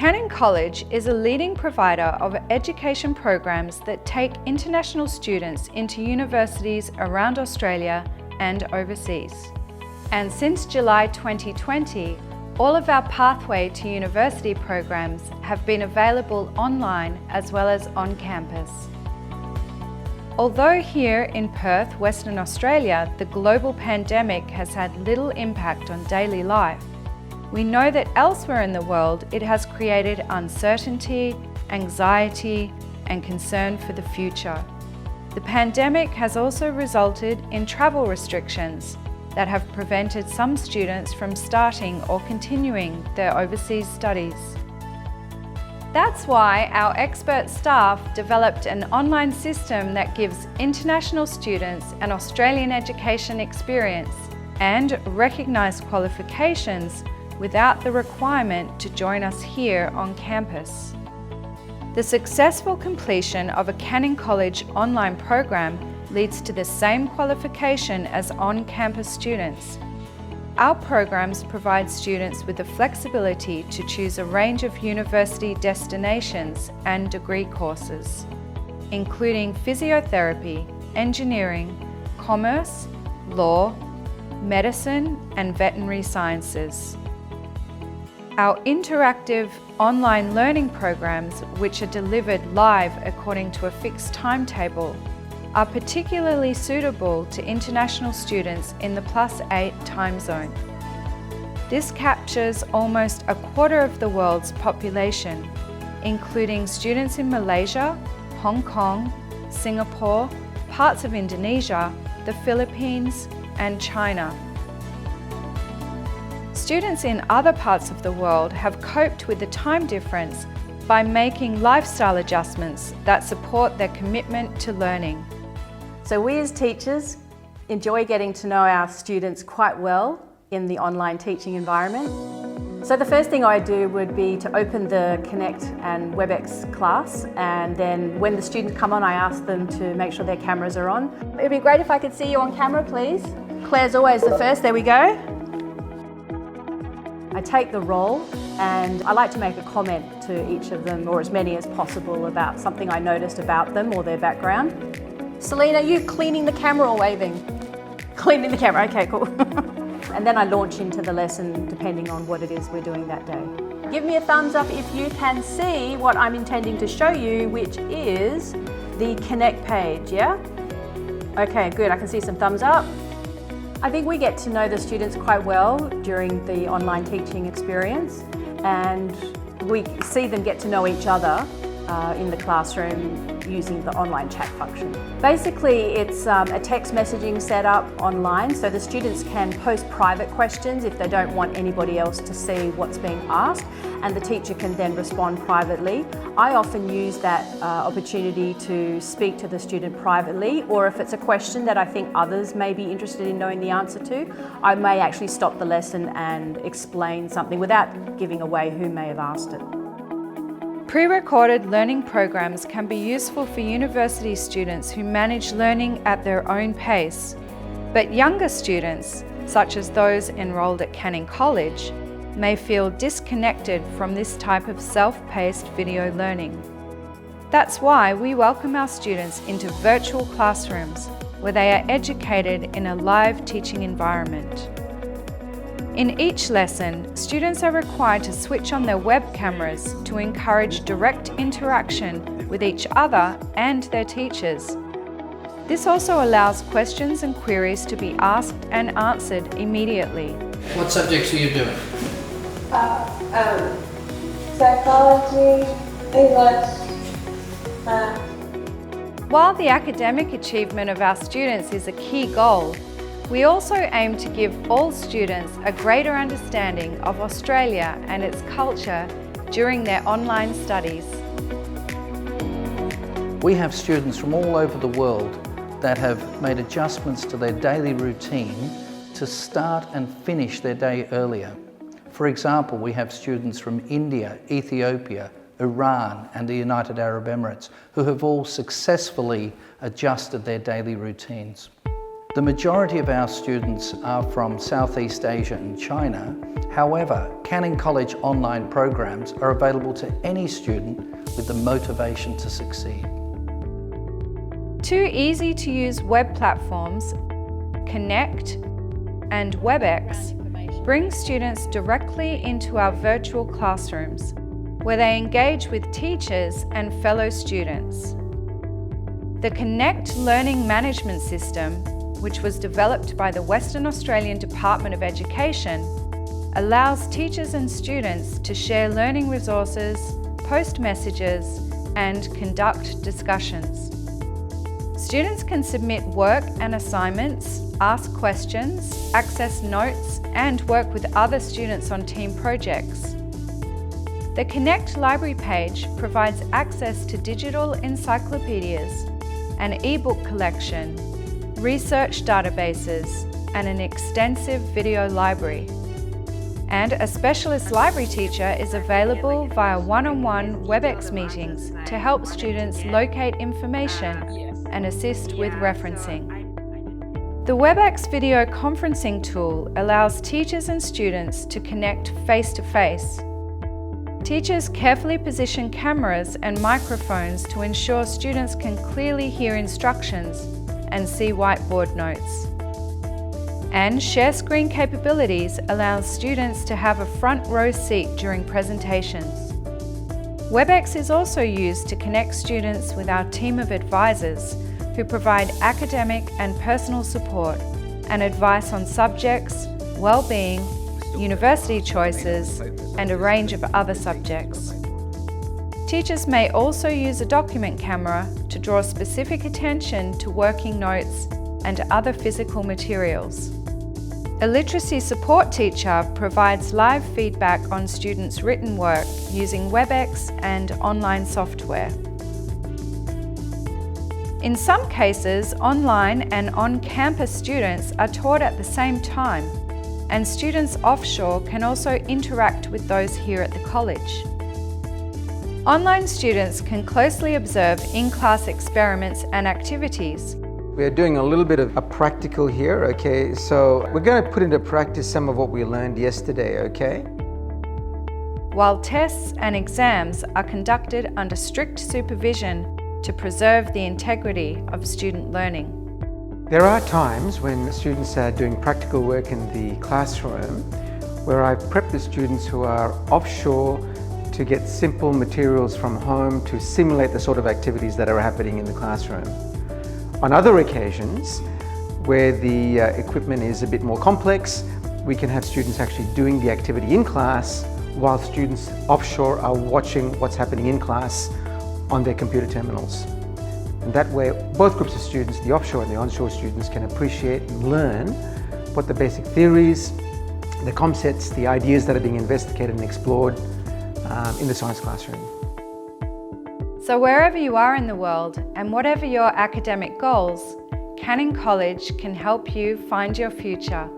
Canning College is a leading provider of education programs that take international students into universities around Australia and overseas. And since July 2020, all of our Pathway to University programs have been available online as well as on campus. Although here in Perth, Western Australia, the global pandemic has had little impact on daily life, we know that elsewhere in the world it has created uncertainty, anxiety, and concern for the future. The pandemic has also resulted in travel restrictions that have prevented some students from starting or continuing their overseas studies. That's why our expert staff developed an online system that gives international students an Australian education experience and recognised qualifications without the requirement to join us here on campus. The successful completion of a Canning College online program leads to the same qualification as on-campus students. Our programs provide students with the flexibility to choose a range of university destinations and degree courses, including physiotherapy, engineering, commerce, law, medicine, and veterinary sciences. Our interactive online learning programs, which are delivered live according to a fixed timetable, are particularly suitable to international students in the +8 time zone. This captures almost a quarter of the world's population, including students in Malaysia, Hong Kong, Singapore, parts of Indonesia, the Philippines, and China. Students in other parts of the world have coped with the time difference by making lifestyle adjustments that support their commitment to learning. So we as teachers enjoy getting to know our students quite well in the online teaching environment. So the first thing I do would be to open the Connect and WebEx class, and then when the students come on, I ask them to make sure their cameras are on. It'd be great if I could see you on camera, please. Claire's always the first, there we go. I take the role and I like to make a comment to each of them, or as many as possible, about something I noticed about them or their background. Selena, are you cleaning the camera or waving? Cleaning the camera, okay, cool. And then I launch into the lesson depending on what it is we're doing that day. Give me a thumbs up if you can see what I'm intending to show you, which is the Connect page, yeah? Okay, good, I can see some thumbs up. I think we get to know the students quite well during the online teaching experience, and we see them get to know each other in the classroom using the online chat function. Basically, it's a text messaging setup online, so the students can post private questions if they don't want anybody else to see what's being asked, and the teacher can then respond privately. I often use that opportunity to speak to the student privately, or if it's a question that I think others may be interested in knowing the answer to, I may actually stop the lesson and explain something without giving away who may have asked it. Pre-recorded learning programs can be useful for university students who manage learning at their own pace, but younger students, such as those enrolled at Canning College, may feel disconnected from this type of self-paced video learning. That's why we welcome our students into virtual classrooms where they are educated in a live teaching environment. In each lesson, students are required to switch on their web cameras to encourage direct interaction with each other and their teachers. This also allows questions and queries to be asked and answered immediately. What subjects are you doing? Psychology, English, math. While the academic achievement of our students is a key goal, we also aim to give all students a greater understanding of Australia and its culture during their online studies. We have students from all over the world that have made adjustments to their daily routine to start and finish their day earlier. For example, we have students from India, Ethiopia, Iran and the United Arab Emirates who have all successfully adjusted their daily routines. The majority of our students are from Southeast Asia and China. However, Canning College online programs are available to any student with the motivation to succeed. Two easy-to-use web platforms, Connect and WebEx, bring students directly into our virtual classrooms, where they engage with teachers and fellow students. The Connect Learning Management System, which was developed by the Western Australian Department of Education, allows teachers and students to share learning resources, post messages, and conduct discussions. Students can submit work and assignments, ask questions, access notes, and work with other students on team projects. The Connect library page provides access to digital encyclopedias, an e-book collection, research databases, and an extensive video library. And a specialist library teacher is available via one-on-one WebEx meetings to help students locate information and assist with referencing. The WebEx video conferencing tool allows teachers and students to connect face-to-face. Teachers carefully position cameras and microphones to ensure students can clearly hear instructions and see whiteboard notes. And share screen capabilities allows students to have a front row seat during presentations. WebEx is also used to connect students with our team of advisors who provide academic and personal support and advice on subjects, well-being, university choices, and a range of other subjects. Teachers may also use a document camera to draw specific attention to working notes and other physical materials. A literacy support teacher provides live feedback on students' written work using WebEx and online software. In some cases, online and on-campus students are taught at the same time, and students offshore can also interact with those here at the college. Online students can closely observe in-class experiments and activities. We're doing a little bit of a practical here, okay? So we're going to put into practice some of what we learned yesterday, okay? While tests and exams are conducted under strict supervision to preserve the integrity of student learning. There are times when students are doing practical work in the classroom where I prep the students who are offshore to get simple materials from home to simulate the sort of activities that are happening in the classroom. On other occasions, where the equipment is a bit more complex, we can have students actually doing the activity in class while students offshore are watching what's happening in class on their computer terminals. And that way, both groups of students, the offshore and the onshore students, can appreciate and learn what the basic theories, the concepts, the ideas that are being investigated and explored in the science classroom. So wherever you are in the world and whatever your academic goals, Canning College can help you find your future.